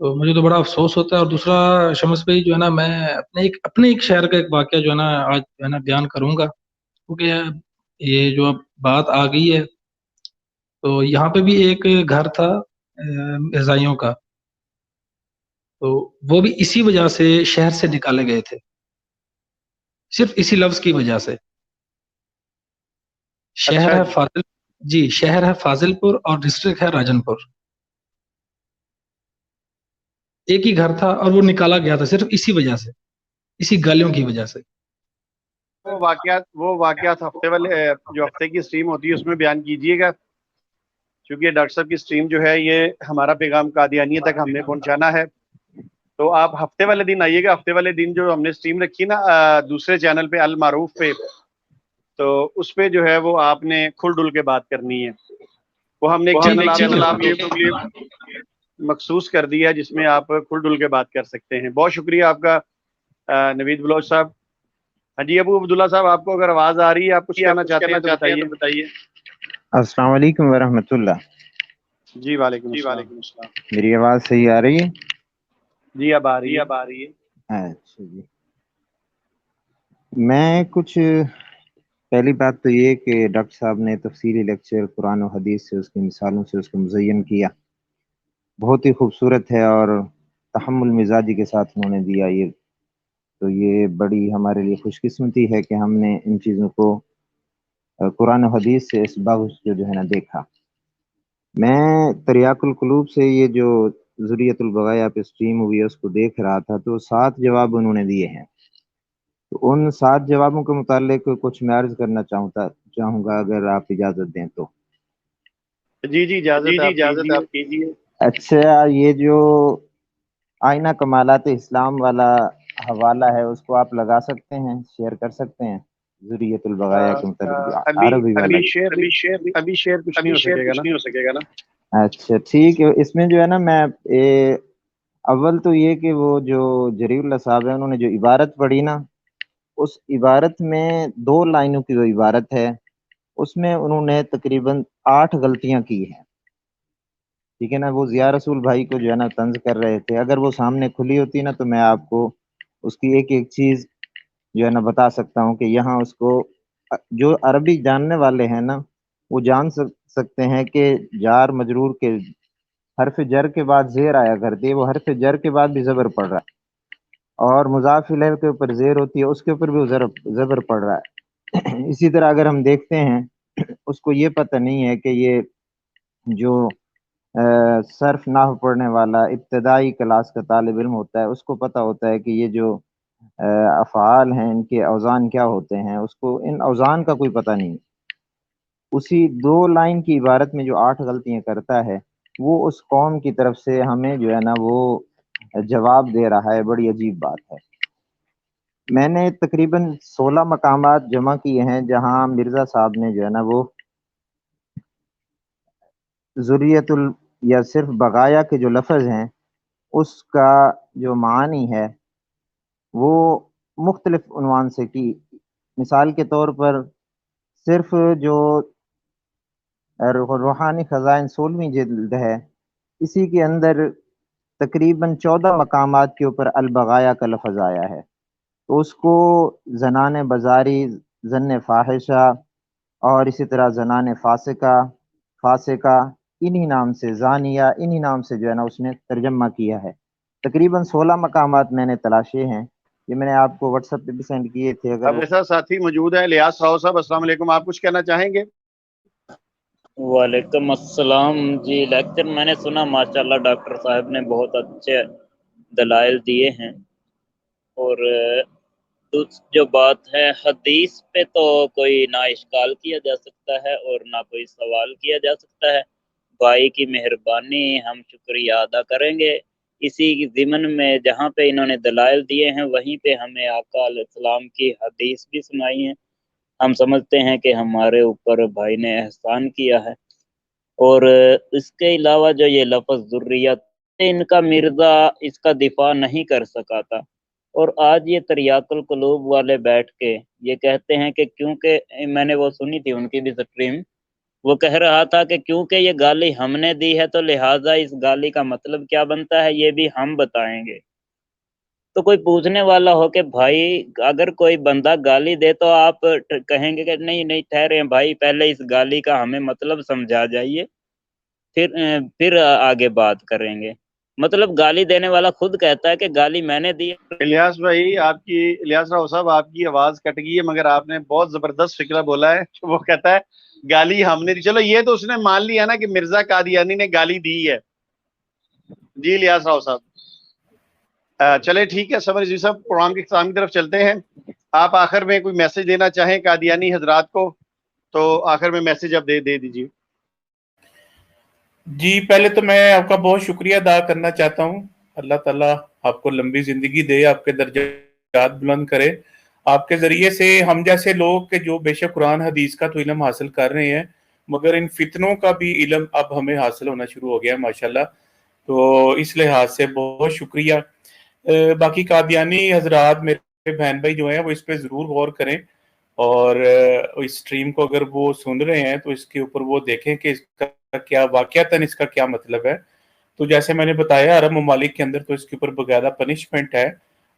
تو مجھے تو بڑا افسوس ہوتا ہے. اور دوسرا شمس بھائی جو ہے نا، میں اپنے ایک شہر کا ایک واقعہ جو ہے نا آج جو ہے نا بیان کروں گا، کیونکہ یہ جو اب بات آ گئی ہے، تو یہاں پہ بھی ایک گھر تھا عیسائیوں کا، تو وہ بھی اسی وجہ سے شہر سے نکالے گئے تھے، صرف اسی لفظ کی وجہ سے. شہر اچھا ہے جی. فاضل، جی شہر ہے فاضل پور اور ڈسٹرکٹ ہے راجن پور. ایک ہی گھر تھا اور وہ نکالا گیا تھا صرف اسی وجہ سے، اسی گالیوں کی وجہ سے. وہ واقعات ہفتے والے جو ہفتے کی اسٹریم ہوتی ہے اس میں بیان کیجیے گا، کیونکہ ڈاکٹر صاحب کی اسٹریم جو ہے یہ ہمارا پیغام قادیانیہ تک ہم نے پہنچانا ہے. تو آپ ہفتے والے دن آئیے گا. ہفتے والے دن جو ہم نے اسٹریم رکھی نا دوسرے چینل پہ المعروف پہ، تو اس پہ جو ہے وہ آپ نے کھل ڈل کے بات کرنی ہے. وہ ہم نے ایک چینل آپ کے لیے مخصوص کر دیا ہے جس میں آپ کھل ڈل کے بات کر سکتے ہیں. بہت شکریہ آپ کا نوید بلوچ صاحب. ہاں جی ابو عبداللہ صاحب، آپ کو اگر آواز آ رہی ہے، آپ کچھ کہنا چاہتے ہیں تو بتائیے. السلام علیکم ورحمۃ اللہ. جی وعلیکم السلام. میری آواز صحیح آ رہی ہے؟ جی اب آ رہی ہے. اچھا جی. میں کچھ پہلی بات تو یہ کہ ڈاکٹر صاحب نے تفصیلی لیکچر قرآن و حدیث سے، اس کی مثالوں سے اس کو مزین کیا، بہت ہی خوبصورت ہے اور تحمل مزاجی کے ساتھ انہوں نے دیا. یہ بڑی ہمارے لیے خوش قسمتی ہے کہ ہم نے ان چیزوں کو قرآن و حدیث سے اس باغ جو ہے نا دیکھا. میں تریاق القلوب سے یہ جو ذریۃ البغایا پہ اسٹریم ہوئی ہے اس کو دیکھ رہا تھا، تو 7 جواب انہوں نے دیے ہیں. تو ان 7 جوابوں کے متعلق کچھ میں عرض کرنا چاہوں گا اگر آپ اجازت دیں تو. جی اجازت آپ کیجیے. اچھا، یہ جو آئینہ کمالات اسلام والا حوالہ ہے اس کو آپ لگا سکتے ہیں، شیئر کر سکتے ہیں، ذریۃ البغایا کے متعلق عربی والا. ابھی شیئر کچھ نہیں ہو سکے گا نا. اچھا ٹھیک ہے. اس میں جو ہے نا میں اول تو یہ کہ وہ جو جریر اللہ صاحب ہے انہوں نے جو عبارت پڑھی نا، اس عبارت میں 2 لائنوں کی جو عبارت ہے اس میں انہوں نے تقریباً 8 غلطیاں کی ہیں. ٹھیک ہے نا. وہ ضیاء رسول بھائی کو جو ہے نا طنز کر رہے تھے. اگر وہ سامنے کھلی ہوتی نا تو میں آپ کو اس کی ایک ایک چیز جو ہے نا بتا سکتا ہوں کہ یہاں اس کو جو عربی جاننے والے ہیں نا وہ جان سکتے ہیں کہ جار مجرور کے حرف جر کے بعد زیر آیا کرتی ہے، وہ حرف جر کے بعد بھی زبر پڑ رہا ہے، اور مضاف الیہ کے اوپر زیر ہوتی ہے اس کے اوپر بھی زبر پڑ رہا ہے. اسی طرح اگر ہم دیکھتے ہیں اس کو یہ پتہ نہیں ہے کہ یہ جو صرف نحو پڑھنے والا ابتدائی کلاس کا طالب علم ہوتا ہے اس کو پتہ ہوتا ہے کہ یہ جو افعال ہیں ان کے اوزان کیا ہوتے ہیں، اس کو ان اوزان کا کوئی پتہ نہیں. اسی 2 لائن کی عبارت میں جو 8 غلطیاں کرتا ہے وہ اس قوم کی طرف سے ہمیں جو ہے نا وہ جواب دے رہا ہے. بڑی عجیب بات ہے. میں نے تقریباً 16 مقامات جمع کیے ہیں جہاں مرزا صاحب نے جو ہے نا وہ ذریۃ یا صرف بغایا کے جو لفظ ہیں اس کا جو معنی ہے وہ مختلف عنوان سے کی. مثال کے طور پر صرف جو روحانی خزائن 16ویں جلد ہے اسی کے اندر تقریباً 14 مقامات کے اوپر البغایا کا لفظ آیا ہے. تو اس کو زنان بازاری، زن فاحشہ اور اسی طرح زنان فاسقہ انہی نام سے، زانیہ انہی نام سے جو ہے نا اس نے ترجمہ کیا ہے. تقریباً 16 مقامات میں نے تلاشے ہیں. یہ میں نے آپ کو واٹس ایپ پہ بھی سینڈ کیے تھے. اب اگر ایسا ساتھی موجود ہے لیاس راؤ صاحب. السلام علیکم. آپ کچھ کہنا چاہیں گے؟ وعلیکم السلام. جی لیکچر میں نے سنا، ماشاءاللہ ڈاکٹر صاحب نے بہت اچھے دلائل دیے ہیں. اور جو بات ہے حدیث پہ تو کوئی نہ اشکال کیا جا سکتا ہے اور نہ کوئی سوال کیا جا سکتا ہے. بھائی کی مہربانی، ہم شکریہ ادا کریں گے. اسی ضمن میں جہاں پہ انہوں نے دلائل دیے ہیں وہیں پہ ہمیں آقا علیہ السلام کی حدیث بھی سنائی ہیں. ہم سمجھتے ہیں کہ ہمارے اوپر بھائی نے احسان کیا ہے. اور اس کے علاوہ جو یہ لفظ ذریت، ان کا مرزا اس کا دفاع نہیں کر سکا تھا. اور آج یہ تریاق القلوب والے بیٹھ کے یہ کہتے ہیں کہ کیونکہ میں نے وہ سنی تھی ان کی بھی سٹریم، وہ کہہ رہا تھا کہ کیونکہ یہ گالی ہم نے دی ہے تو لہٰذا اس گالی کا مطلب کیا بنتا ہے یہ بھی ہم بتائیں گے۔ تو کوئی پوچھنے والا ہو کہ بھائی اگر کوئی بندہ گالی دے تو آپ کہیں گے کہ نہیں نہیں ٹھہرے بھائی، پہلے اس گالی کا ہمیں مطلب سمجھا جائیے، پھر آگے بات کریں گے۔ مطلب گالی دینے والا خود کہتا ہے کہ گالی میں نے دی۔ الیاس بھائی، الیاس راؤ صاحب، آپ کی آواز کٹ گئی ہے، مگر آپ نے بہت زبردست فکرہ بولا ہے۔ وہ کہتا ہے گالی ہم نے دی، چلو یہ تو اس نے مان لیا نا کہ مرزا قادیانی نے گالی دی ہے۔ جی الیاس راؤ صاحب، چلے ٹھیک ہے، سمر رضوی صاحب پروگرام کے اختتام کی طرف چلتے ہیں۔ آپ آخر میں کوئی میسج دینا چاہیں قادیانی حضرات کو تو آخر میں میسج آپ دے دیجیے۔ جی پہلے تو میں آپ کا بہت شکریہ ادا کرنا چاہتا ہوں۔ اللہ تعالیٰ آپ کو لمبی زندگی دے، آپ کے درجات بلند کرے۔ آپ کے ذریعے سے ہم جیسے لوگ کہ جو بے شک قرآن حدیث کا تو علم حاصل کر رہے ہیں، مگر ان فتنوں کا بھی علم اب ہمیں حاصل ہونا شروع ہو گیا ہے ماشاءاللہ، تو اس لحاظ سے بہت شکریہ۔ باقی قادیانی حضرات میرے بہن بھائی جو ہیں وہ اس پہ ضرور غور کریں، اور اس سٹریم کو اگر وہ سن رہے ہیں تو اس کے اوپر وہ دیکھیں کہ اس کا کیا واقعتاً اس کا کیا مطلب ہے۔ تو جیسے میں نے بتایا عرب ممالک کے اندر تو اس کے اوپر باقاعدہ پنشمنٹ ہے،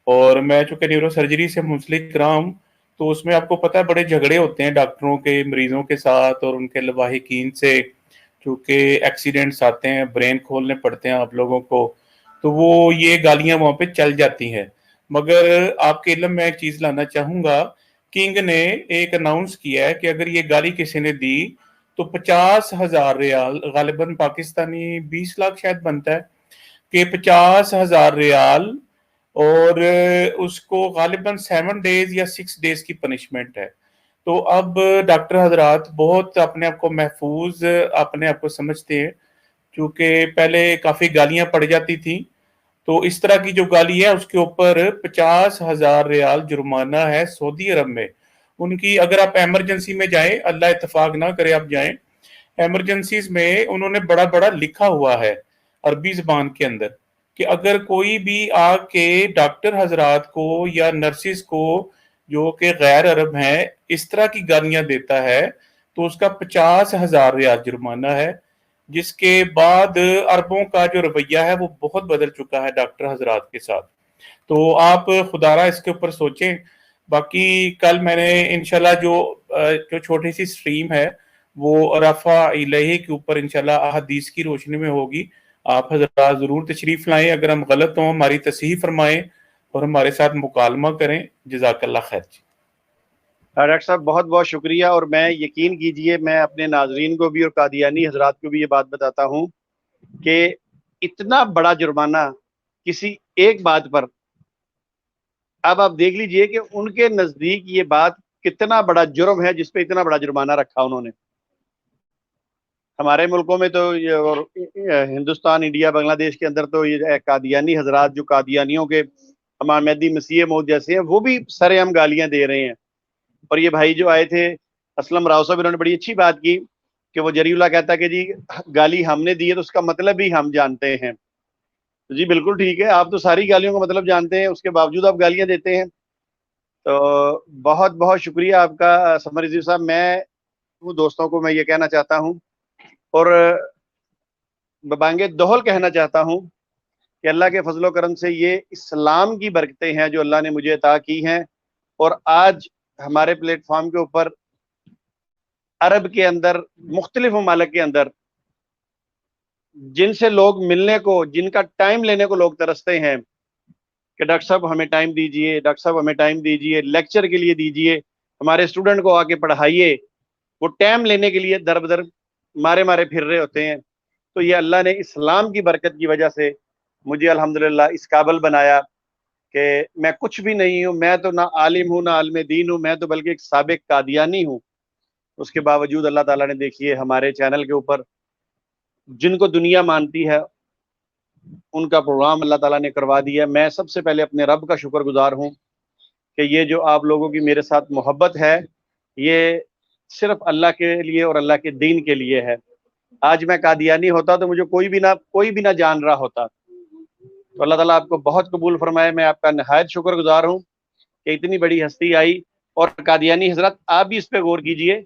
اور میں چونکہ نیورو سرجری سے منسلک رہا ہوں تو اس میں آپ کو پتہ ہے بڑے جھگڑے ہوتے ہیں ڈاکٹروں کے مریضوں کے ساتھ اور ان کے لواحقین سے، چونکہ ایکسیڈنٹس آتے ہیں، برین کھولنے پڑتے ہیں آپ لوگوں کو، تو وہ یہ گالیاں وہاں پہ چل جاتی ہیں۔ مگر آپ کے علم میں ایک چیز لانا چاہوں گا، کنگ نے ایک اناؤنس کیا ہے کہ اگر یہ گالی کسی نے دی تو 50,000 ریال، غالباً پاکستانی 20 لاکھ شاید بنتا ہے، کہ 50,000 ریال، اور اس کو غالباً 7 ڈیز یا 6 ڈیز کی پنشمنٹ ہے۔ تو اب ڈاکٹر حضرات بہت اپنے آپ کو محفوظ اپنے آپ کو سمجھتے ہیں، چونکہ پہلے کافی گالیاں پڑ جاتی تھیں، تو اس طرح کی جو گالی ہے اس کے اوپر 50,000 ریال جرمانہ ہے سعودی عرب میں۔ ان کی اگر آپ ایمرجنسی میں جائیں، اللہ اتفاق نہ کرے آپ جائیں، ایمرجنسیز میں انہوں نے بڑا بڑا لکھا ہوا ہے عربی زبان کے اندر کہ اگر کوئی بھی آ کے ڈاکٹر حضرات کو یا نرسز کو جو کہ غیر عرب ہیں اس طرح کی گالیاں دیتا ہے تو اس کا 50,000 ریال جرمانہ ہے، جس کے بعد عربوں کا جو رویہ ہے وہ بہت بدل چکا ہے ڈاکٹر حضرات کے ساتھ۔ تو آپ خدارہ اس کے اوپر سوچیں۔ باقی کل میں نے انشاءاللہ جو چھوٹی سی سٹریم ہے وہ رفع الہی کے اوپر انشاءاللہ احادیث کی روشنی میں ہوگی، آپ حضرات ضرور تشریف لائیں، اگر ہم غلط ہوں ہماری تصحیح فرمائیں اور ہمارے ساتھ مکالمہ کریں۔ جزاک اللہ خیر۔ ڈاکٹر صاحب بہت بہت شکریہ، اور میں یقین کیجئے میں اپنے ناظرین کو بھی اور قادیانی حضرات کو بھی یہ بات بتاتا ہوں کہ اتنا بڑا جرمانہ کسی ایک بات پر، اب آپ دیکھ لیجئے کہ ان کے نزدیک یہ بات کتنا بڑا جرم ہے جس پہ اتنا بڑا جرمانہ رکھا انہوں نے۔ ہمارے ملکوں میں تو اور ہندوستان، انڈیا، بنگلہ دیش کے اندر تو یہ قادیانی حضرات جو قادیانیوں کے امام مہدی مسیح موعود جیسے ہیں وہ بھی سر عام گالیاں دے رہے ہیں۔ اور یہ بھائی جو آئے تھے اسلم راؤ صاحب، انہوں نے بڑی اچھی بات کی کہ وہ جری اللہ کہتا ہے کہ جی گالی ہم نے دی ہے تو اس کا مطلب بھی ہم جانتے ہیں۔ جی بالکل ٹھیک ہے، آپ تو ساری گالیوں کا مطلب جانتے ہیں، اس کے باوجود آپ گالیاں دیتے ہیں۔ تو بہت بہت شکریہ آپ کا سمر رضوی صاحب۔ میں دوستوں کو میں یہ کہنا چاہتا ہوں اور ببانگ دہل کہنا چاہتا ہوں کہ اللہ کے فضل و کرم سے یہ اسلام کی برکتیں ہیں جو اللہ نے مجھے عطا کی ہیں، اور آج ہمارے پلیٹ فارم کے اوپر عرب کے اندر مختلف ممالک کے اندر جن سے لوگ ملنے کو، جن کا ٹائم لینے کو لوگ ترستے ہیں کہ ڈاکٹر صاحب ہمیں ٹائم دیجئے، ڈاکٹر صاحب ہمیں ٹائم دیجئے، لیکچر کے لیے دیجئے، ہمارے اسٹوڈنٹ کو آ کے پڑھائیے، وہ ٹائم لینے کے لیے در بدر مارے پھر رہے ہوتے ہیں۔ تو یہ اللہ نے اسلام کی برکت کی وجہ سے مجھے الحمدللہ اس قابل بنایا کہ میں کچھ بھی نہیں ہوں، میں تو نہ عالم ہوں نہ عالم دین ہوں، میں تو بلکہ ایک سابق قادیانی ہوں۔ اس کے باوجود اللہ تعالیٰ نے دیکھیے ہمارے چینل کے اوپر جن کو دنیا مانتی ہے ان کا پروگرام اللہ تعالیٰ نے کروا دیا۔ میں سب سے پہلے اپنے رب کا شکر گزار ہوں کہ یہ جو آپ لوگوں کی میرے ساتھ محبت ہے یہ صرف اللہ کے لیے اور اللہ کے دین کے لیے ہے۔ آج میں قادیانی ہوتا تو مجھے کوئی بھی نہ جان رہا ہوتا۔ تو اللہ تعالیٰ آپ کو بہت قبول فرمائے۔ میں آپ کا نہایت شکر گزار ہوں کہ اتنی بڑی ہستی آئی، اور قادیانی حضرت آپ بھی اس پہ غور کیجئے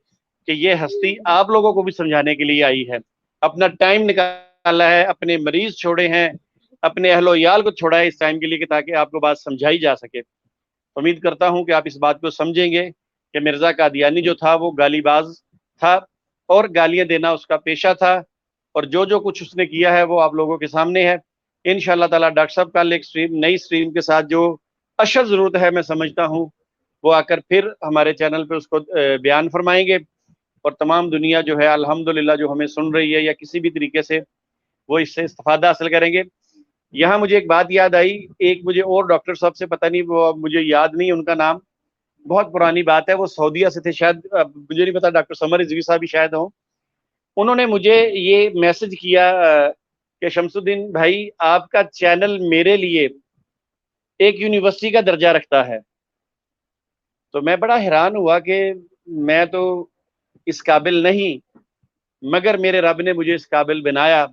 کہ یہ ہستی آپ لوگوں کو بھی سمجھانے کے لیے آئی ہے، اپنا ٹائم نکالا ہے، اپنے مریض چھوڑے ہیں، اپنے اہل و عیال کو چھوڑا ہے اس ٹائم کے لیے کہ تاکہ آپ کو بات سمجھائی جا سکے۔ امید کرتا ہوں کہ آپ اس بات کو سمجھیں گے کہ مرزا قادیانی جو تھا وہ گالی باز تھا اور گالیاں دینا اس کا پیشہ تھا، اور جو کچھ اس نے کیا ہے وہ آپ لوگوں کے سامنے ہے۔ انشاءاللہ تعالیٰ ڈاکٹر صاحب کل ایک نئی سٹریم کے ساتھ جو اشد ضرورت ہے میں سمجھتا ہوں وہ آ کر پھر ہمارے چینل پہ اس کو بیان فرمائیں گے، اور تمام دنیا جو ہے الحمدللہ جو ہمیں سن رہی ہے یا کسی بھی طریقے سے وہ اس سے استفادہ حاصل کریں گے۔ یہاں مجھے ایک بات یاد آئی، ایک مجھے اور ڈاکٹر صاحب سے پتہ نہیں، وہ مجھے یاد نہیں ان کا نام، بہت پرانی بات ہے، وہ سعودیہ سے تھے شاید، مجھے نہیں پتا، ڈاکٹر سمر رضوی صاحب بھی شاید ہوں۔ انہوں نے مجھے یہ میسج کیا کہ شمس الدین بھائی آپ کا چینل میرے لیے ایک یونیورسٹی کا درجہ رکھتا ہے۔ تو میں بڑا حیران ہوا کہ میں تو اس قابل نہیں، مگر میرے رب نے مجھے اس قابل بنایا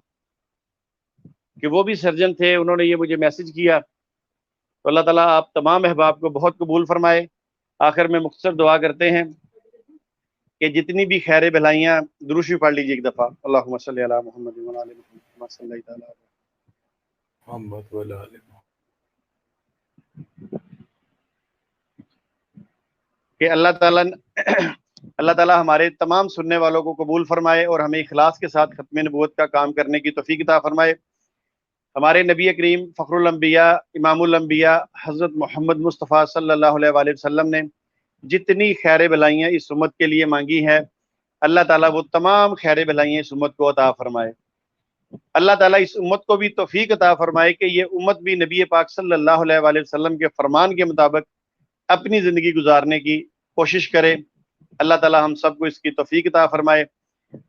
کہ وہ بھی سرجن تھے، انہوں نے یہ مجھے میسج کیا۔ تو اللہ تعالیٰ آپ تمام احباب کو بہت قبول فرمائے۔ آخر میں مختصر دعا کرتے ہیں کہ جتنی بھی خیر بھلائیاں، درود شریف پڑھ لیجیے ایک دفعہ، اللہم صلی علی محمد و علی محمد صلی اللہ علیہ محمد و علی محمد۔ کہ اللہ تعالیٰ ہمارے تمام سننے والوں کو قبول فرمائے اور ہمیں اخلاص کے ساتھ ختم نبوت کا کام کرنے کی توفیق عطا فرمائے۔ ہمارے نبی کریم فخر الانبیاء امام الانبیاء حضرت محمد مصطفیٰ صلی اللہ علیہ وآلہ وسلم نے جتنی خیر بھلائیاں اس امت کے لیے مانگی ہیں، اللہ تعالیٰ وہ تمام خیر بھلائیاں اس امت کو عطا فرمائے۔ اللہ تعالیٰ اس امت کو بھی توفیق عطا فرمائے کہ یہ امت بھی نبی پاک صلی اللہ علیہ وآلہ وسلم کے فرمان کے مطابق اپنی زندگی گزارنے کی کوشش کرے۔ اللہ تعالیٰ ہم سب کو اس کی توفیق عطا فرمائے،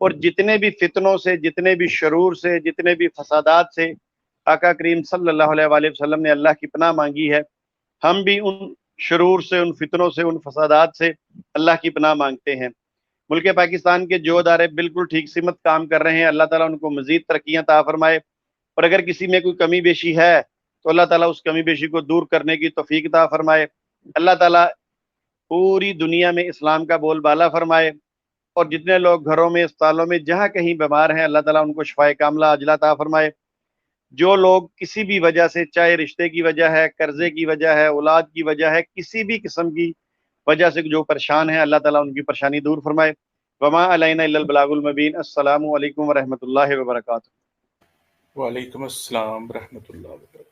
اور جتنے بھی فتنوں سے، جتنے بھی شرور سے، جتنے بھی فسادات سے آقا کریم صلی اللہ علیہ وآلہ وسلم نے اللہ کی پناہ مانگی ہے، ہم بھی ان شرور سے، ان فتنوں سے، ان فسادات سے اللہ کی پناہ مانگتے ہیں۔ ملک پاکستان کے جو ادارے بالکل ٹھیک سمت کام کر رہے ہیں، اللہ تعالیٰ ان کو مزید ترقیاں عطا فرمائے، اور اگر کسی میں کوئی کمی بیشی ہے تو اللہ تعالیٰ اس کمی بیشی کو دور کرنے کی توفیق عطا فرمائے۔ اللہ تعالیٰ پوری دنیا میں اسلام کا بول بالا فرمائے، اور جتنے لوگ گھروں میں، اسپتالوں میں، جہاں کہیں بیمار ہیں، اللہ تعالیٰ ان کو شفائے کاملہ عاجلہ عطا فرمائے۔ جو لوگ کسی بھی وجہ سے، چاہے رشتے کی وجہ ہے، قرضے کی وجہ ہے، اولاد کی وجہ ہے، کسی بھی قسم کی وجہ سے جو پریشان ہیں، اللہ تعالیٰ ان کی پریشانی دور فرمائے۔ وما علینا الا البلاغ المبین۔ السلام علیکم ورحمۃ اللہ وبرکاتہ۔ وعلیکم السلام ورحمۃ اللہ وبرکاتہ۔